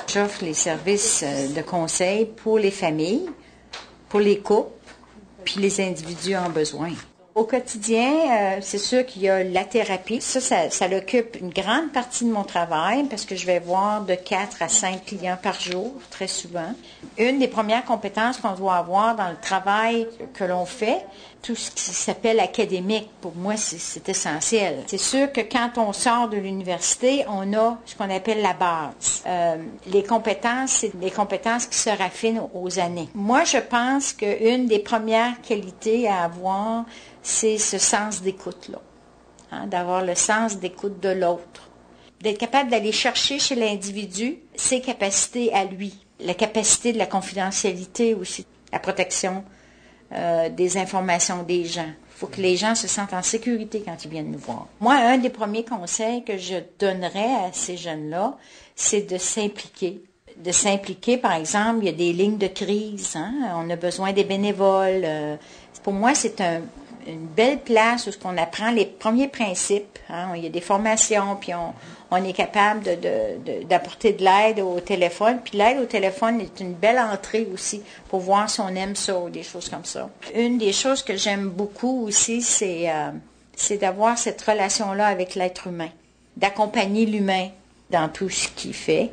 J'offre les services de conseil pour les familles, pour les couples, puis les individus en besoin. Au quotidien, c'est sûr qu'il y a la thérapie. Ça occupe une grande partie de mon travail parce que je vais voir de 4 à 5 clients par jour, très souvent. Une des premières compétences qu'on doit avoir dans le travail que l'on fait, tout ce qui s'appelle académique, pour moi, c'est essentiel. C'est sûr que quand on sort de l'université, on a ce qu'on appelle la base. Les compétences, c'est des compétences qui se raffinent aux années. Moi, je pense qu'une des premières qualités à avoir, c'est ce sens d'écoute-là, d'avoir le sens d'écoute de l'autre, d'être capable d'aller chercher chez l'individu ses capacités à lui, la capacité de la confidentialité aussi, la protection des informations des gens. Il faut que les gens se sentent en sécurité quand ils viennent nous voir. Moi, un des premiers conseils que je donnerais à ces jeunes-là, c'est de s'impliquer. De s'impliquer, par exemple, il y a des lignes de crise, on a besoin des bénévoles. Pour moi, c'est une belle place où on apprend les premiers principes. Il y a des formations, puis on est capable d'apporter de l'aide au téléphone. Puis l'aide au téléphone est une belle entrée aussi pour voir si on aime ça ou des choses comme ça. Une des choses que j'aime beaucoup aussi, c'est d'avoir cette relation-là avec l'être humain, d'accompagner l'humain dans tout ce qu'il fait.